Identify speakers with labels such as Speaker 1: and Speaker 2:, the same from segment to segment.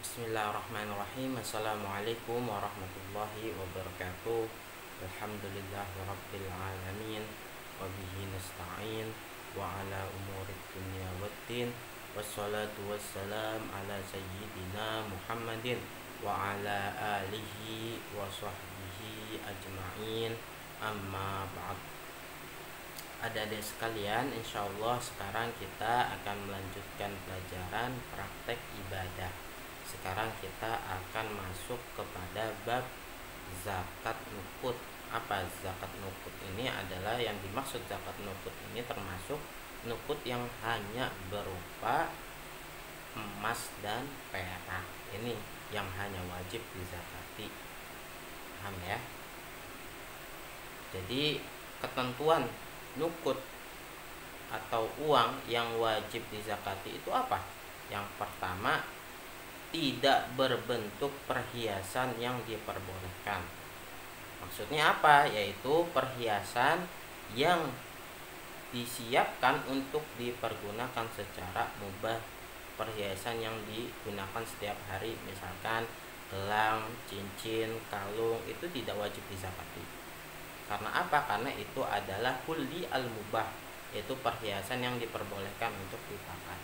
Speaker 1: Bismillahirrahmanirrahim. Assalamualaikum warahmatullahi wabarakatuh. Alhamdulillahirabbil alamin wa bihi nasta'in wa ala umurid dunya waddin. Wassalatu wassalam ala sayyidina Muhammadin wa ala alihi wa sahbihi ajma'in. Amma ba'd. Adik-adik sekalian, insyaallah sekarang kita akan melanjutkan pelajaran praktek ibadah. Sekarang kita akan masuk kepada bab zakat nukut. Apa zakat nukut ini? Adalah yang dimaksud zakat nukut ini termasuk nukut yang hanya berupa emas dan perak. Ini yang hanya wajib dizakati. Paham ya? Jadi ketentuan nukut atau uang yang wajib dizakati itu apa? Yang pertama, tidak berbentuk perhiasan yang diperbolehkan. Maksudnya apa? Yaitu perhiasan yang disiapkan untuk dipergunakan secara mubah. Perhiasan yang digunakan setiap hari, misalkan gelang, cincin, kalung, itu tidak wajib dizakati. Karena apa? Karena itu adalah hulli al-mubah, yaitu perhiasan yang diperbolehkan untuk dipakai.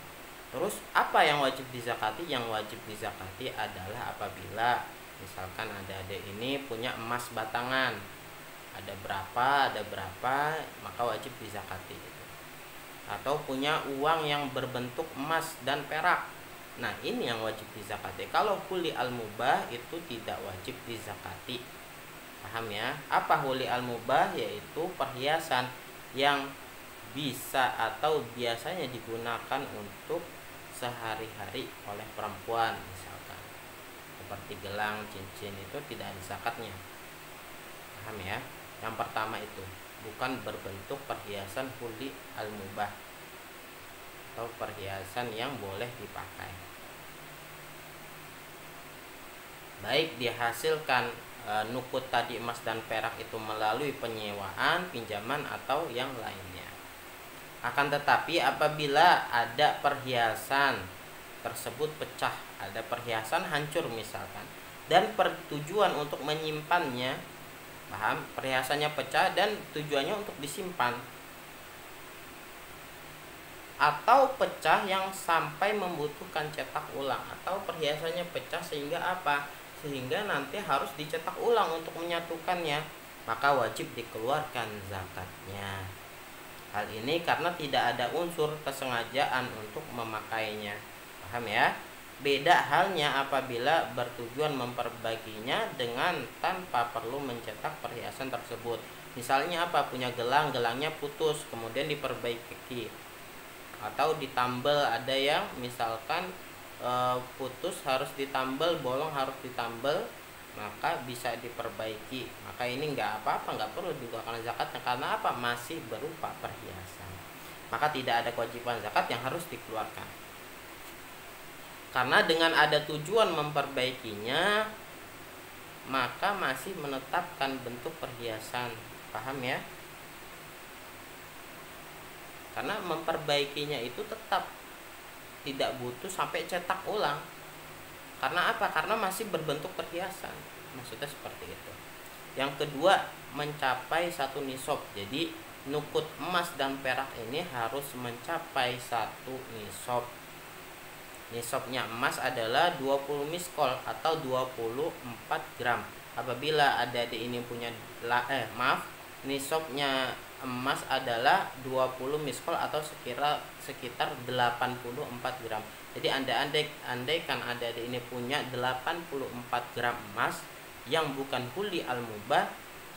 Speaker 1: Terus apa yang wajib dizakati? Yang wajib dizakati adalah apabila misalkan adik-adik ini punya emas batangan, ada berapa, maka wajib dizakati itu. Atau punya uang yang berbentuk emas dan perak, nah ini yang wajib dizakati. Kalau hulli al-mubah itu tidak wajib dizakati. Paham ya? Apa hulli al-mubah? Yaitu perhiasan yang bisa atau biasanya digunakan untuk sehari-hari oleh perempuan, misalkan seperti gelang, cincin, itu tidak ada zakatnya. Paham ya? Yang pertama itu bukan berbentuk perhiasan hulli al-mubah atau perhiasan yang boleh dipakai, baik dihasilkan nukut tadi emas dan perak itu melalui penyewaan, pinjaman, atau yang lainnya. Akan tetapi apabila ada perhiasan tersebut pecah, ada perhiasan hancur misalkan, dan tujuan untuk menyimpannya, paham? Perhiasannya pecah dan tujuannya untuk disimpan, atau pecah yang sampai membutuhkan cetak ulang, atau perhiasannya pecah sehingga apa? Sehingga nanti harus dicetak ulang untuk menyatukannya, maka wajib dikeluarkan zakatnya. Hal ini karena tidak ada unsur kesengajaan untuk memakainya. Paham ya? Beda halnya apabila bertujuan memperbaikinya dengan tanpa perlu mencetak perhiasan tersebut. Misalnya apa? Punya gelang, gelangnya putus, kemudian diperbaiki atau ditambal. Ada yang misalkan putus harus ditambal, bolong harus ditambal, maka bisa diperbaiki. Maka ini nggak apa-apa, nggak perlu dikeluarkan zakatnya. Karena apa? Masih berupa perhiasan. Maka tidak ada kewajiban zakat yang harus dikeluarkan. Karena dengan ada tujuan memperbaikinya, maka masih menetapkan bentuk perhiasan. Paham ya? Karena memperbaikinya itu tetap tidak butuh sampai cetak ulang. Karena apa? Karena masih berbentuk perhiasan. Maksudnya seperti itu. Yang kedua, mencapai satu nisab. Jadi nukut emas dan perak ini harus mencapai satu nisab. Nisabnya emas adalah 20 miskol atau 24 gram. Apabila adik-adik ini punya nisabnya emas adalah 20 miskol atau sekitar 84 gram. Jadi andaikan adik-adik ini punya 84 gram emas yang bukan hulli al-mubah,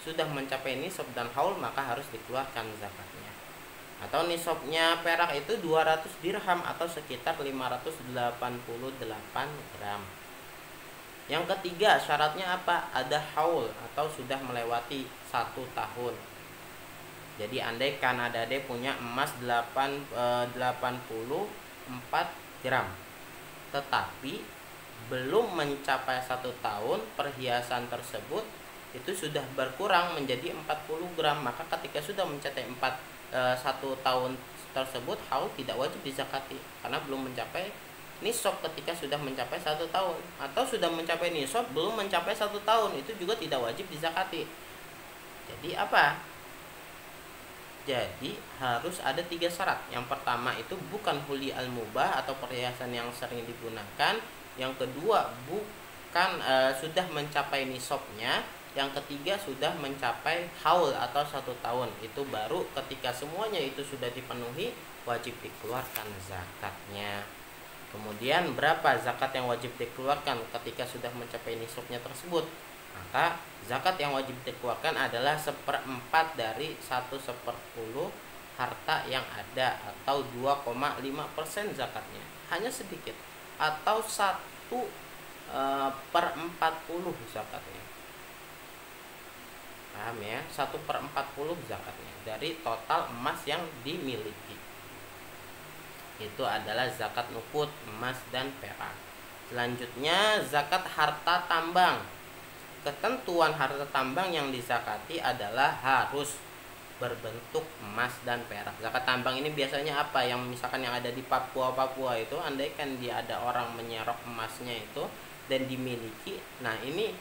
Speaker 1: sudah mencapai nisab dan haul, maka harus dikeluarkan zakatnya. Atau nisabnya perak itu 200 dirham atau sekitar 588 gram. Yang ketiga, syaratnya apa? Ada haul atau sudah melewati 1 tahun. Jadi andaikan adik-adik punya emas 84 gram, tetapi belum mencapai 1 tahun, perhiasan tersebut itu sudah berkurang menjadi 40 gram, maka ketika sudah mencapai 1 tahun tersebut, haul tidak wajib dizakati karena belum mencapai nisab ketika sudah mencapai 1 tahun, atau sudah mencapai nisab belum mencapai 1 tahun, itu juga tidak wajib dizakati. Jadi apa? Jadi harus ada 3 syarat. Yang pertama itu bukan huli al-mubah atau perhiasan yang sering digunakan. Yang kedua bukan sudah mencapai nisabnya. Yang ketiga sudah mencapai haul atau 1 tahun. Itu baru ketika semuanya itu sudah dipenuhi, wajib dikeluarkan zakatnya. Kemudian berapa zakat yang wajib dikeluarkan ketika sudah mencapai nisabnya tersebut? Maka zakat yang wajib dikeluarkan adalah 1/4 dari 1/10 harta yang ada, atau 2,5% zakatnya. Hanya sedikit, atau 1/40 zakatnya. Paham ya? 1/40 zakatnya dari total emas yang dimiliki. Itu adalah zakat nukut, emas dan perak. Selanjutnya zakat harta tambang. Ketentuan harta tambang yang dizakati adalah harus berbentuk emas dan perak. Zakat tambang ini biasanya apa? Yang misalkan yang ada di Papua itu, andaikan dia ada orang menyerok emasnya itu dan dimiliki. Nah, ini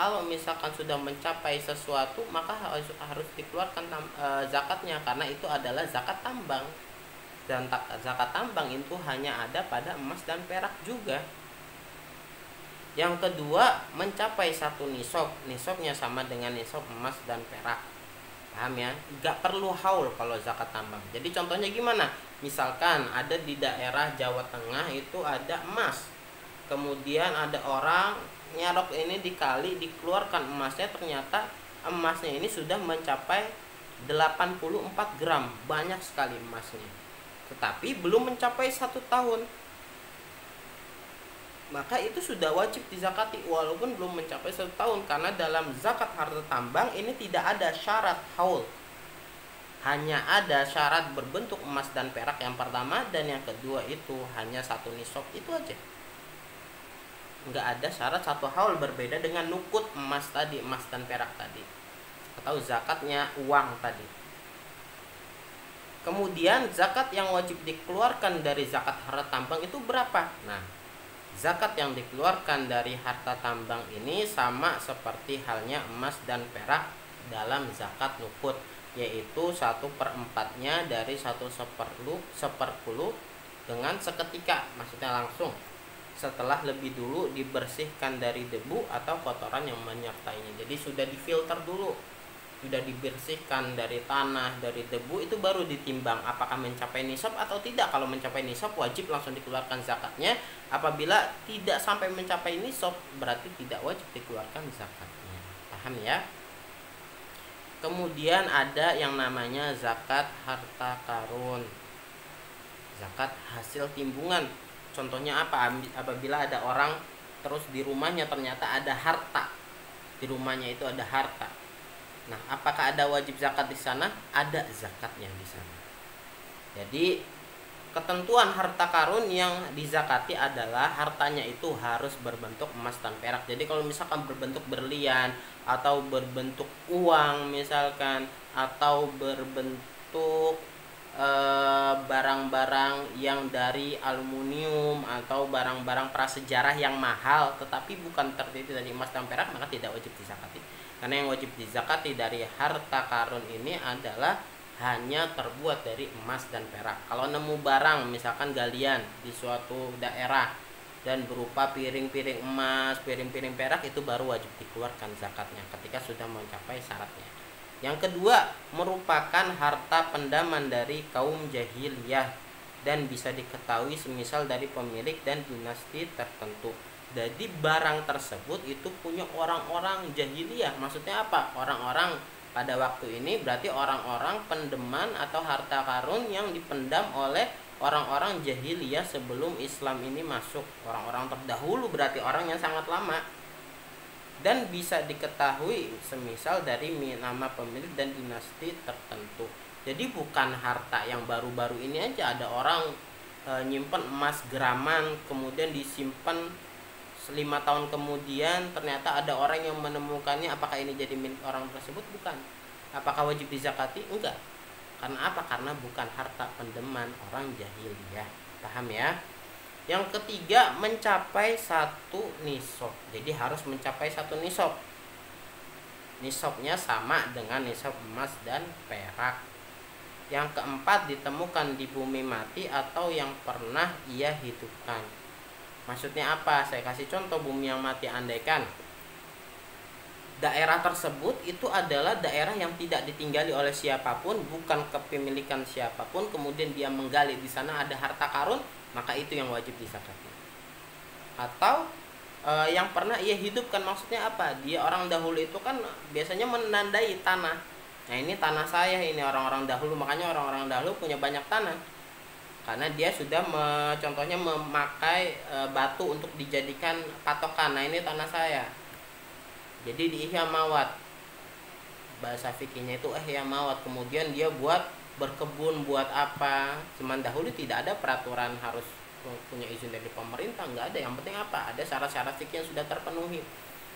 Speaker 1: kalau misalkan sudah mencapai sesuatu, maka harus dikeluarkan zakatnya, karena itu adalah zakat tambang. Dan zakat tambang itu hanya ada pada emas dan perak juga. Yang kedua, mencapai 1 nisab. Nisabnya sama dengan nisab emas dan perak. Paham ya? Gak perlu haul kalau zakat tambang. Jadi contohnya gimana? Misalkan ada di daerah Jawa Tengah itu ada emas. Kemudian ada orang nyarok ini di kali, dikeluarkan emasnya, ternyata emasnya ini sudah mencapai 84 gram. Banyak sekali emasnya. Tetapi belum mencapai 1 tahun. Maka itu sudah wajib dizakati walaupun belum mencapai 1 tahun, karena dalam zakat harta tambang ini tidak ada syarat haul. Hanya ada syarat berbentuk emas dan perak yang pertama, dan yang kedua itu hanya 1 nisab, itu aja. Enggak ada syarat 1 haul, berbeda dengan nukut emas tadi, emas dan perak tadi, atau zakatnya uang tadi. Kemudian zakat yang wajib dikeluarkan dari zakat harta tambang itu berapa? Nah, zakat yang dikeluarkan dari harta tambang ini sama seperti halnya emas dan perak dalam zakat nukut, yaitu 1/4-nya dari 1/10 dengan seketika, maksudnya langsung, setelah lebih dulu dibersihkan dari debu atau kotoran yang menyertainya. Jadi sudah difilter dulu, sudah dibersihkan dari tanah, dari debu, itu baru ditimbang apakah mencapai nisab atau tidak. Kalau mencapai nisab wajib langsung dikeluarkan zakatnya. Apabila tidak sampai mencapai nisab, berarti tidak wajib dikeluarkan zakatnya. Paham ya? Kemudian ada yang namanya zakat harta karun, zakat hasil timbungan. Contohnya apa? Apabila ada orang terus di rumahnya ternyata ada harta, di rumahnya itu ada harta. Nah, apakah ada wajib zakat di sana? Ada zakatnya di sana. Jadi ketentuan harta karun yang dizakati adalah hartanya itu harus berbentuk emas dan perak. Jadi kalau misalkan berbentuk berlian atau berbentuk uang misalkan, atau berbentuk barang-barang yang dari aluminium atau barang-barang prasejarah yang mahal tetapi bukan terdiri dari emas dan perak, maka tidak wajib dizakati. Karena yang wajib dizakati dari harta karun ini adalah hanya terbuat dari emas dan perak. Kalau nemu barang misalkan galian di suatu daerah dan berupa piring-piring emas, piring-piring perak, itu baru wajib dikeluarkan zakatnya ketika sudah mencapai syaratnya. Yang kedua, merupakan harta pendaman dari kaum jahiliyah dan bisa diketahui semisal dari pemilik dan dinasti tertentu. Jadi barang tersebut itu punya orang-orang jahiliyah. Maksudnya apa? Orang-orang pada waktu ini berarti orang-orang pendeman atau harta karun yang dipendam oleh orang-orang jahiliyah sebelum Islam ini masuk. Orang-orang terdahulu berarti orang yang sangat lama. Dan bisa diketahui semisal dari nama pemilik dan dinasti tertentu. Jadi bukan harta yang baru-baru ini aja. Ada orang nyimpen emas graman kemudian disimpan 5 tahun kemudian ternyata ada orang yang menemukannya, apakah ini jadi milik orang tersebut? Bukan. Apakah wajib dizakati? Enggak. Karena apa? Karena bukan harta pendeman orang jahiliyah. Paham ya? Yang ketiga, mencapai 1 nisab. Jadi harus mencapai 1 nisab. Nisabnya sama dengan nisab emas dan perak. Yang keempat, ditemukan di bumi mati atau yang pernah ia hidupkan. Maksudnya apa? Saya kasih contoh bumi yang mati. Andaikan daerah tersebut itu adalah daerah yang tidak ditinggali oleh siapapun, bukan kepemilikan siapapun, kemudian dia menggali di sana ada harta karun, maka itu yang wajib disakati. Atau yang pernah ia hidupkan, maksudnya apa? Dia orang dahulu itu kan biasanya menandai tanah. Nah, ini tanah saya, ini orang-orang dahulu, makanya orang-orang dahulu punya banyak tanah. Karena dia sudah contohnya memakai batu untuk dijadikan patokan. Nah, ini tanah saya. Jadi di Ihya Mawat, bahasa fikihnya itu Ihya Mawat, kemudian dia buat berkebun, buat apa. Zaman dahulu tidak ada peraturan harus punya izin dari pemerintah, nggak ada. Yang penting apa? Ada syarat-syarat fikih yang sudah terpenuhi.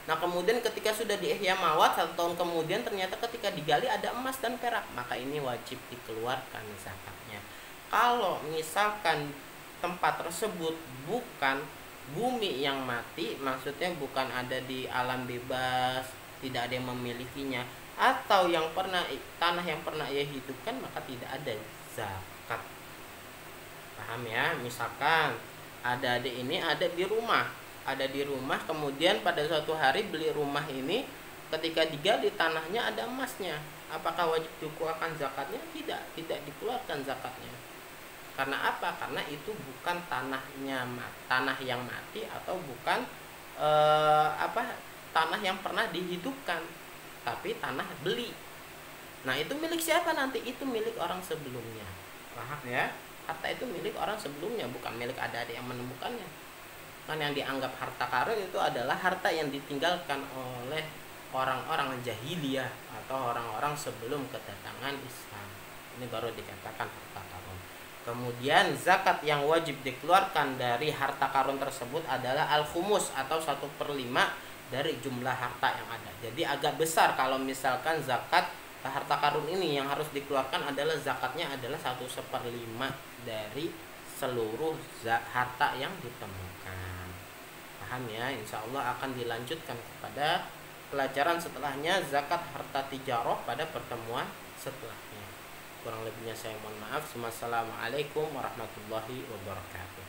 Speaker 1: Nah, kemudian ketika sudah di Ihya Mawat 1 tahun kemudian ternyata ketika digali ada emas dan perak, maka ini wajib dikeluarkan zakatnya. Kalau misalkan tempat tersebut bukan bumi yang mati, maksudnya bukan ada di alam bebas, tidak ada yang memilikinya, atau yang pernah tanah yang pernah ia hidupkan, maka tidak ada zakat. Paham ya? Misalkan ada adik ini ada di rumah, kemudian pada suatu hari beli rumah ini, ketika digali tanahnya ada emasnya, apakah wajib dikeluarkan zakatnya? Tidak dikeluarkan zakatnya. Karena apa? Karena itu bukan tanah yang mati, atau bukan tanah yang pernah dihidupkan, tapi tanah beli. Nah, itu milik siapa nanti? Itu milik orang sebelumnya. Paham ya? Harta itu milik orang sebelumnya, bukan milik adik-adik yang menemukannya. Kan yang dianggap harta karun itu adalah harta yang ditinggalkan oleh orang-orang jahiliyah atau orang-orang sebelum kedatangan Islam. Ini baru dikatakan harta karun. Kemudian zakat yang wajib dikeluarkan dari harta karun tersebut adalah al-khumus atau 1/5 dari jumlah harta yang ada. Jadi agak besar kalau misalkan zakat harta karun ini yang harus dikeluarkan adalah zakatnya adalah 1/5 dari seluruh harta yang ditemukan. Paham ya? Insya Allah akan dilanjutkan kepada pelajaran setelahnya, zakat harta tijarah, pada pertemuan setelahnya. Kurang lebihnya saya mohon maaf. Wassalamualaikum warahmatullahi wabarakatuh.